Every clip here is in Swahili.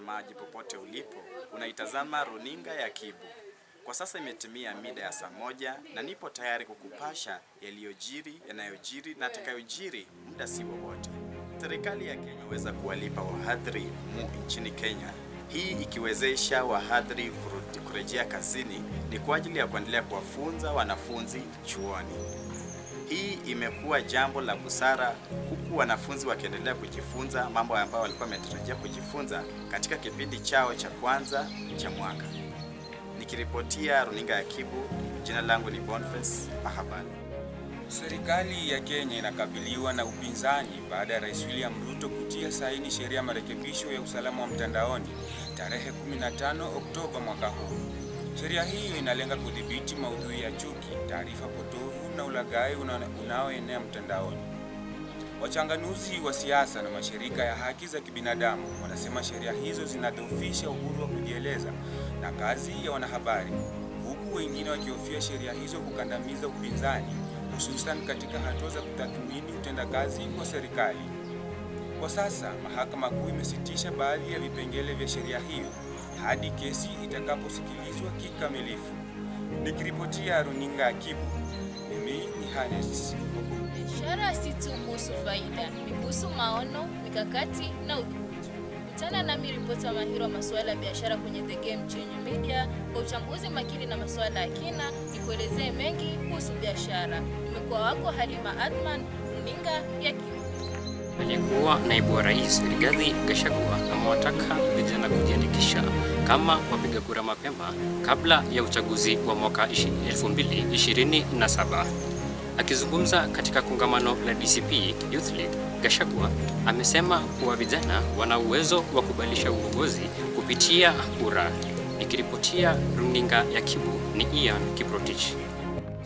mtazamaji popote ulipo, unaitazama runinga ya Kibu. Kwa sasa imetimia mida ya saa 1 na nipo tayari kukupasha yaliyojiri, yanayojiri na atakayojiri muda si wowote. Serikali ya Kenya imeweza kuwalipa wahadhiri nchini Kenya. Hii ikiwezesha wahadhiri kurejea kazini ni kwa ajili ya kuendelea kuwafunza wanafunzi chuoni. Hii imekuwa jambo la busara huku wanafunzi wakiendelea kujifunza mambo ambayo walikuwa wametarajia kujifunza katika kipindi chao cha kwanza cha mwaka. Nikiripotia runinga ya Kibu, jina langu ni Boniface Mahabali. Serikali ya Kenya inakabiliwa na upinzani baada ya Rais William Ruto kutia saini sheria ya marekebisho ya usalama wa mtandaoni tarehe 15 Oktoba mwaka huu. Sheria hiyo inalenga kudhibiti maudhui ya chuki, taarifa potovu na ulaghai unaoenea mtandaoni. Wachanganuzi wa siasa na mashirika ya haki za kibinadamu wanasema sheria hizo zinadhoofisha uhuru wa kujieleza na kazi ya wanahabari, huku wengine wakihofia sheria hizo kukandamiza upinzani, hususan katika hatua za kutathmini utendakazi wa serikali. Kwa sasa, Mahakama Kuu imesitisha baadhi ya vipengele vya sheria hiyo hadi kesi itakaposikilizwa kikamilifu. Nikiripotia runinga ya Kibu, mimi ni Hannes. Biashara si tu kuhusu faida, ni kuhusu maono, mikakati na udhubutu. Kutana nami ripota mahiri wa masuala ya biashara kwenye The Game Changer Media kwa uchambuzi makini na masuala ya kina, nikuelezee mengi kuhusu biashara. Nimekuwa wako Halima Adman, runinga ya Kibu. Aliyekuwa naibu wa rais Rigathi Gachagua amewataka vijana kujiandikisha kama wapiga kura mapema kabla ya uchaguzi wa mwaka 2027. Akizungumza katika kongamano la DCP Youth League, Gachagua amesema kuwa vijana wana uwezo wa kubadilisha uongozi kupitia kura. Nikiripotia runinga ya Kibu ni Ian Kiprotich.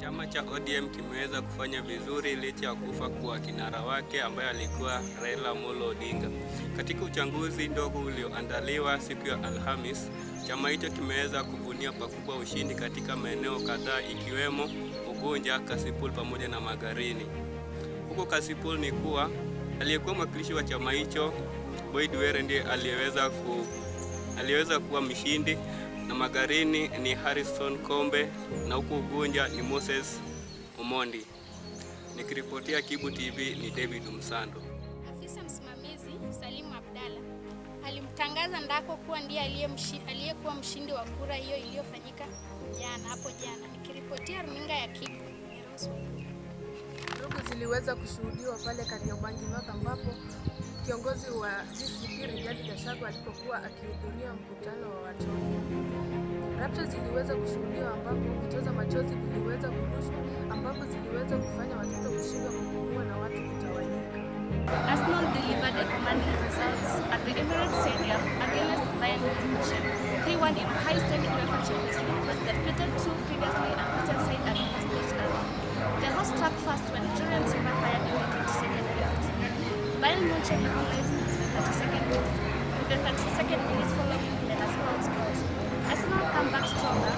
Chama cha ODM kimeweza kufanya vizuri licha ya kufa kwa kinara wake ambaye alikuwa Raila Amolo Odinga. Katika uchaguzi ndogo ulioandaliwa siku ya Alhamis, chama hicho kimeweza kubunia pakubwa ushindi katika maeneo kadhaa ikiwemo Ugunja, Kasipul pamoja na Magarini. Huko Kasipul ni kuwa aliyekuwa mwakilishi wa chama hicho Boyd Were ndiye aliweza kuwa mshindi, na Magarini ni Harrison Kombe na huko Ugunja ni Moses Omondi. Nikiripotia Kibu TV ni David Msando. Afisa msimamizi Salim Abdalla alimtangaza Ndako kuwa ndiye aliyekuwa mshindi wa kura hiyo iliyofanyika hapo jana. Nikiripotia runinga ya Kibu. Vurugu ziliweza kushuhudiwa pale Kariobangi North ambapo kiongozi wa DCP Rigathi Gachagua alipokuwa akihudhuria mkutano wa watoto. Rapture ziliweza kushuhudiwa ambapo vitoza machozi viliweza kurushwa ambapo ziliweza kufanya watoto kushindwa kupumua na watu kutawanyika. Arsenal delivered a commanding results at the Emirates Stadium against Bayern Munich. They won in high-stakes UEFA Champions League that defeated two previously unbeaten sides against each other. The host struck first when Julian Timber fired in the 22nd minute. Bayern Munich equalized in the 32nd minute following Lucas Moura's. Arsenal come back stronger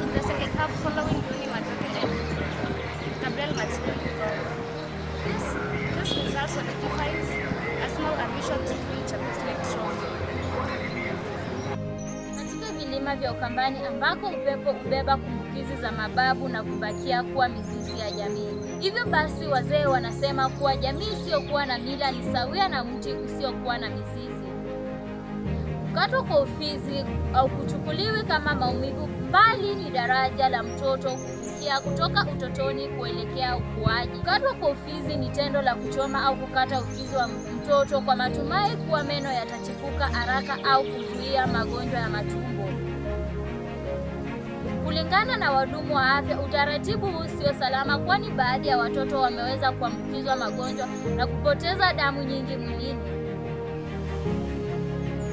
in the second half following Rooney Madueke and Gabriel Martinelli goal. This result solidifies Arsenal ambition to win Champions League trophy. Katika vilima vya Ukambani ambako upepo ubeba kumbukizi za mababu na kubakia kuwa mizizi ya jamii. Hivyo basi wazee wanasema kuwa jamii isiyokuwa na mila ni sawia na mti usiokuwa na mizizi. Kukatwa kwa ufizi au kuchukuliwi kama maumivu, bali ni daraja la mtoto kufikia kutoka utotoni kuelekea ukuaji. Kukatwa kwa ufizi ni tendo la kuchoma au kukata ufizi wa mtoto kwa matumai kuwa meno yatachipuka haraka au kuzuia magonjwa ya matumbo. Kulingana na wahudumu wa afya, utaratibu huu sio salama, kwani baadhi ya watoto wameweza kuambukizwa magonjwa na kupoteza damu nyingi mwilini.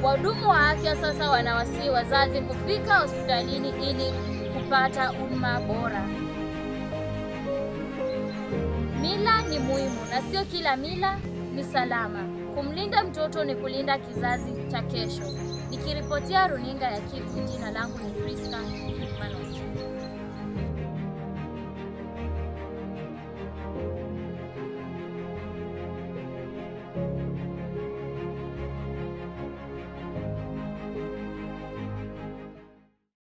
Wahudumu wa afya sasa wanawasihi wazazi kufika hospitalini ili kupata huduma bora. Mila ni muhimu na sio kila mila ni salama. Kumlinda mtoto ni kulinda kizazi cha kesho. Nikiripotia runinga ya Kibu, jina langu ni Priska.